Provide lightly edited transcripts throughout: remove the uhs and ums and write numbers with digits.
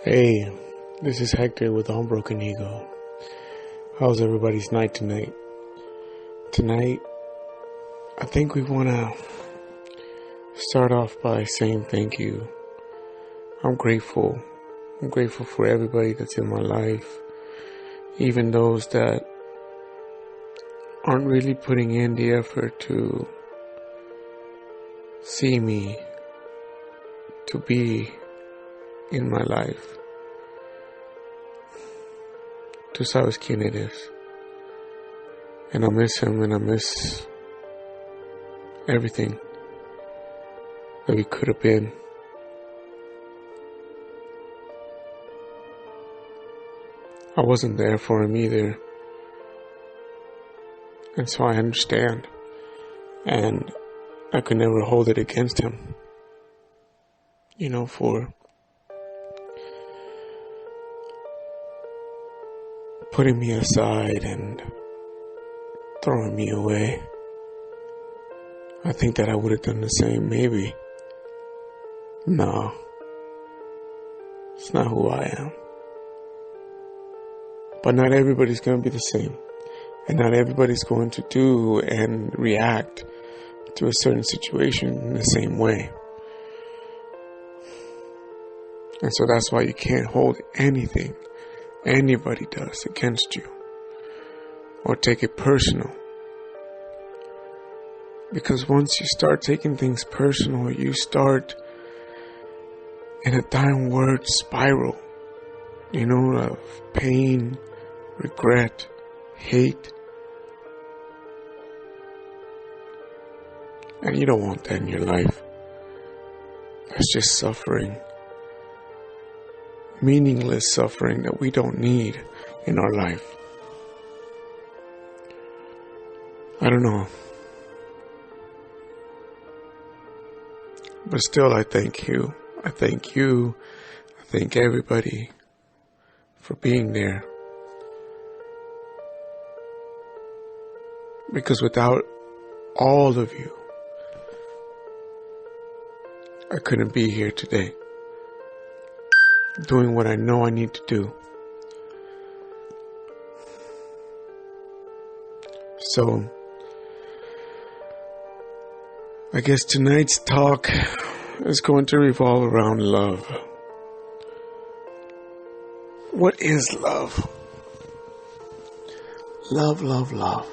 Hey, this is Hector with Unbroken Ego. How's everybody's night tonight? Tonight, I think we want to start off by saying thank you. I'm grateful. I'm grateful for everybody that's in my life, even those that aren't really putting in the effort to see me, to be in my life. Tú sabes quién eres. And I miss him, and I miss everything that we could have been. I wasn't there for him either. And so I understand. And I could never hold it against him. For putting me aside and throwing me away. I think that I would have done the same, maybe. No, it's not who I am. But not everybody's going to be the same. And not everybody's going to do and react to a certain situation in the same way. And so that's why you can't hold anything anybody does against you or take it personal. Because once you start taking things personal, you start in a downward spiral, of pain, regret, hate. And you don't want that in your life. That's just suffering. Meaningless suffering that we don't need in our life. I don't know. But still, I thank you. I thank you. I thank everybody for being there. Because without all of you, I couldn't be here today, doing what I know I need to do. So, I guess tonight's talk is going to revolve around love. What is love? Love, love, love.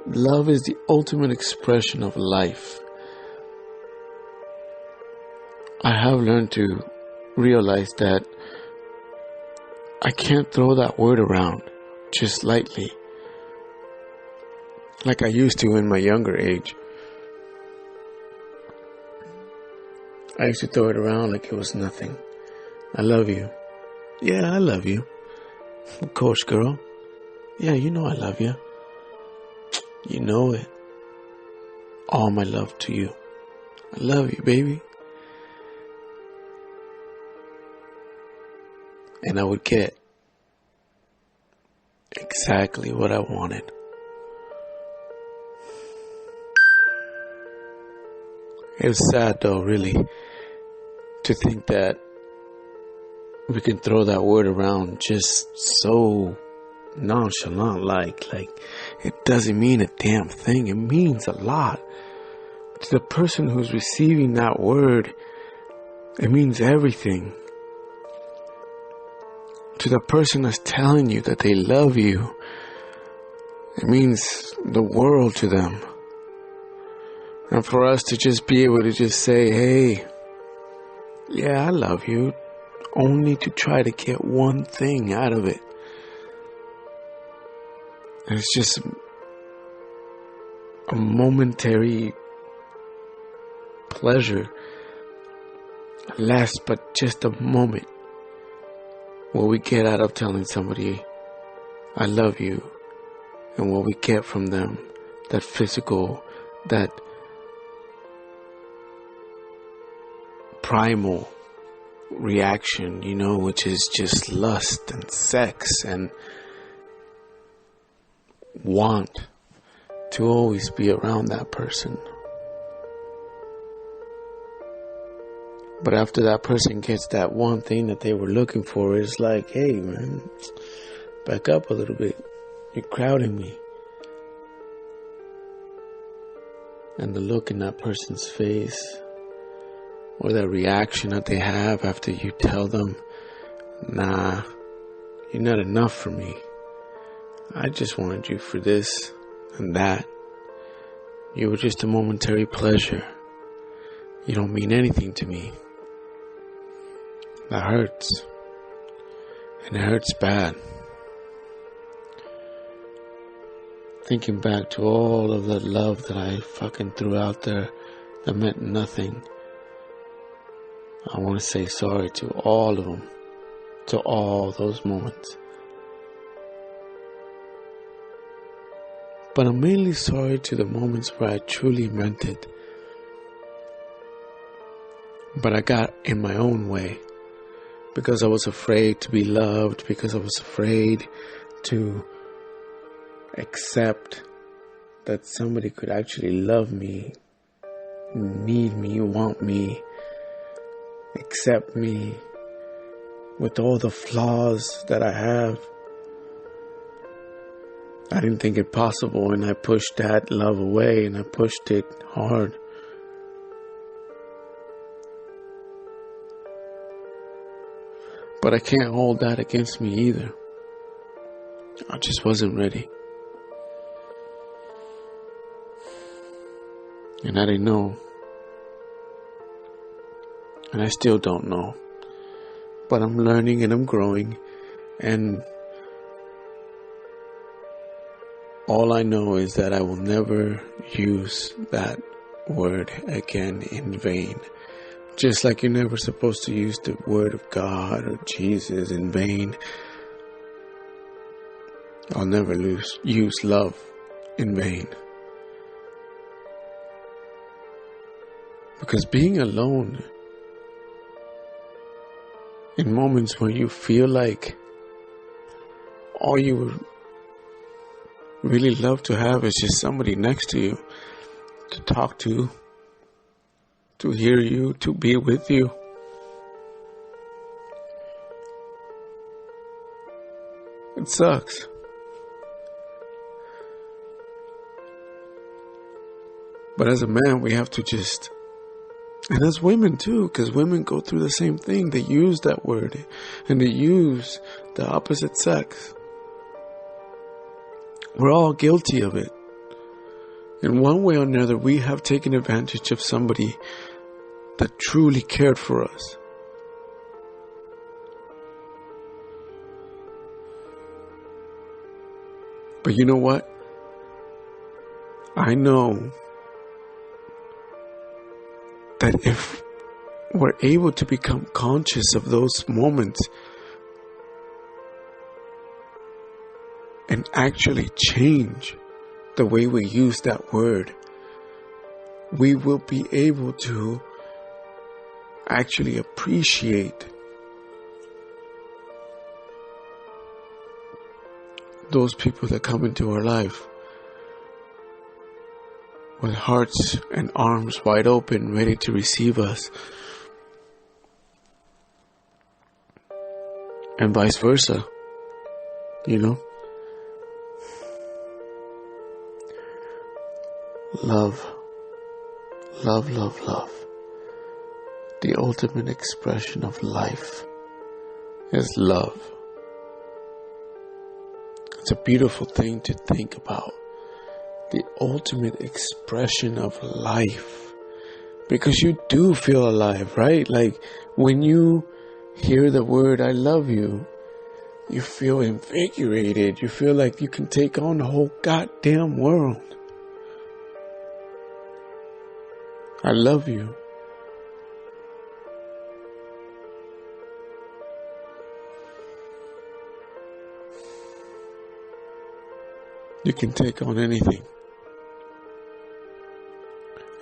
Love is the ultimate expression of life. I have learned to realize that I can't throw that word around just lightly like I used to in my younger age. I used to throw it around like it was nothing. I love you. Yeah, I love you. Of course, girl. Yeah, you know I love you. You know it. All my love to you. I love you, baby. And I would get exactly what I wanted. It was sad though, really, to think that we can throw that word around just so nonchalant, like it doesn't mean a damn thing. It means a lot. To the person who's receiving that word, it means everything. To the person that's telling you that they love you, it means the world to them. And for us to just be able to just say, hey, yeah, I love you, only to try to get one thing out of it. And it's just a momentary pleasure, lasts but just a moment. What we get out of telling somebody, I love you, and what we get from them, that physical, that primal reaction, which is just lust and sex and want to always be around that person. But after that person gets that one thing that they were looking for, it's like, hey man, back up a little bit. You're crowding me. And the look in that person's face, or that reaction that they have after you tell them, nah, you're not enough for me. I just wanted you for this and that. You were just a momentary pleasure. You don't mean anything to me. That hurts. And it hurts bad. Thinking back to all of the love that I fucking threw out there that meant nothing. I want to say sorry to all of them. To all those moments. But I'm mainly sorry to the moments where I truly meant it. But I got in my own way. Because I was afraid to be loved. Because I was afraid to accept that somebody could actually love me, need me, want me, accept me with all the flaws that I have. I didn't think it possible, and I pushed that love away, and I pushed it hard. But I can't hold that against me either. I just wasn't ready. And I didn't know. And I still don't know. But I'm learning and I'm growing. And all I know is that I will never use that word again in vain. Just like you're never supposed to use the word of God or Jesus in vain. I'll never use love in vain. Because being alone in moments where you feel like all you would really love to have is just somebody next to you to talk to hear you, to be with you. It sucks. But as a man, we have to just, and as women too, because women go through the same thing. They use that word and they use the opposite sex. We're all guilty of it. In one way or another, we have taken advantage of somebody that truly cared for us. But you know what? I know that if we're able to become conscious of those moments and actually change the way we use that word, we will be able to actually appreciate those people that come into our life with hearts and arms wide open, ready to receive us, and vice versa, you know. Love, love, love, love. The ultimate expression of life is love. It's a beautiful thing to think about. The ultimate expression of life. Because you do feel alive, right? Like when you hear the word I love you, you feel invigorated. You feel like you can take on the whole goddamn world. I love you. You can take on anything.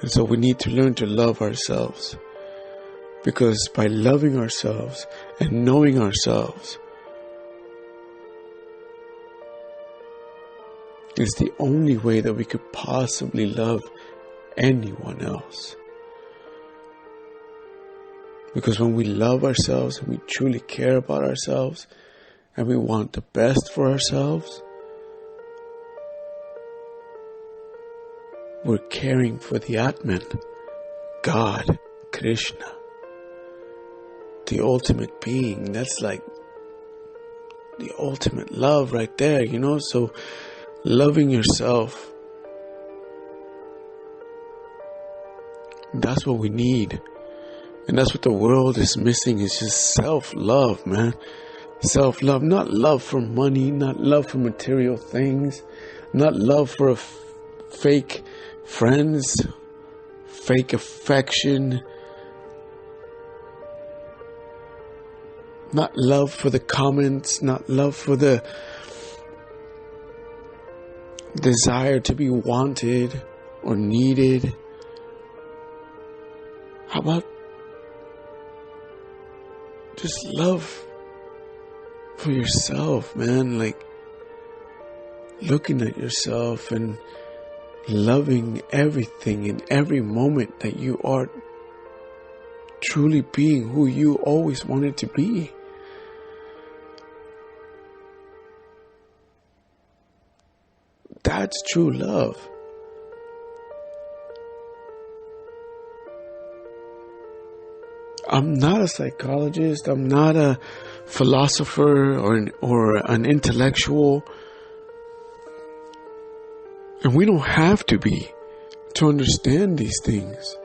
And so we need to learn to love ourselves. Because by loving ourselves and knowing ourselves is the only way that we could possibly love anyone else. Because when we love ourselves and we truly care about ourselves and we want the best for ourselves, we're caring for the Atman, God, Krishna, the ultimate being. That's like the ultimate love right there, So loving yourself, that's what we need. And that's what the world is missing, is just self-love, man. Self-love, not love for money, not love for material things, not love for fake friends, fake affection, not love for the comments, not love for the desire to be wanted or needed. How about just love for yourself, man? Like looking at yourself and loving everything in every moment that you are truly being who you always wanted to be. That's true love. I'm not a psychologist. I'm not a philosopher or an intellectual. And we don't have to be to understand these things.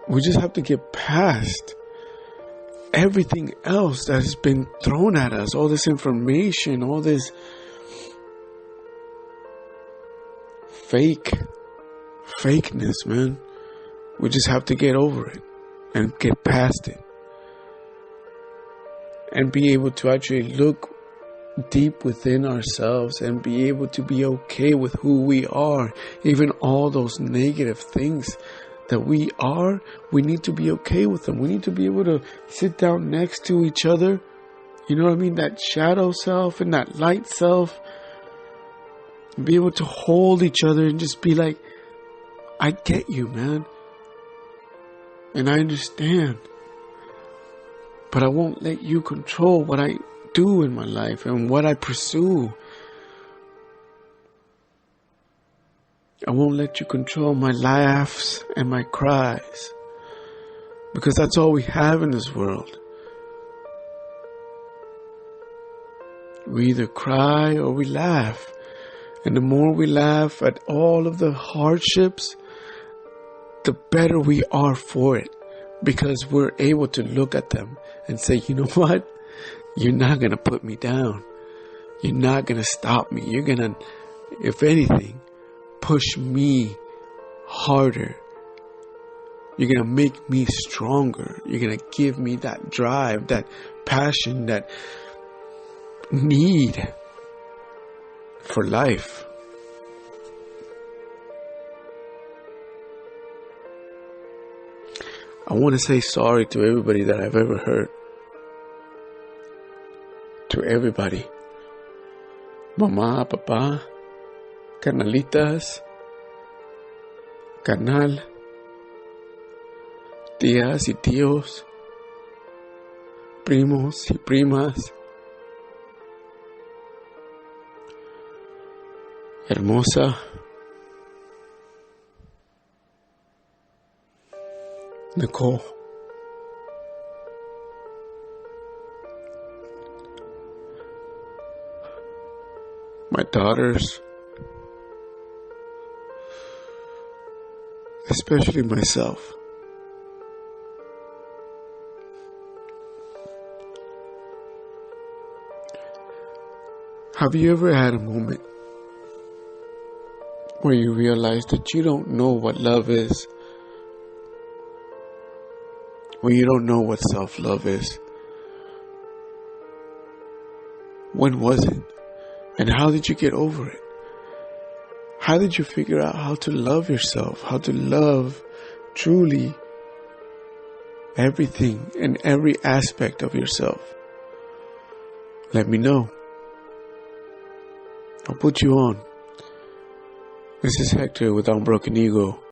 We just have to get past everything else that has been thrown at us. All this information, all this fakeness, man. We just have to get over it and get past it. And be able to actually look deep within ourselves and be able to be okay with who we are. Even all those negative things that we are, we need to be okay with them. We need to be able to sit down next to each other. You know what I mean? That shadow self and that light self. Be able to hold each other and just be like, I get you, man. And I understand. But I won't let you control what I do in my life and what I pursue. I won't let you control my laughs and my cries. Because that's all we have in this world. We either cry or we laugh. And the more we laugh at all of the hardships, the better we are for it. Because we're able to look at them and say, you know what? You're not going to put me down. You're not going to stop me. You're going to, if anything, push me harder. You're going to make me stronger. You're going to give me that drive, that passion, that need for life. I want to say sorry to everybody that I've ever hurt. To everybody. Mamá, papá, carnalitas, carnal, tías y tíos, primos y primas, hermosa, Nicole. My daughters, especially myself. Have you ever had a moment where you realize that you don't know what love is? Where you don't know what self-love is? When was it? And how did you get over it? How did you figure out how to love yourself? How to love truly everything and every aspect of yourself? Let me know. I'll put you on. This is Hector with Unbroken Ego.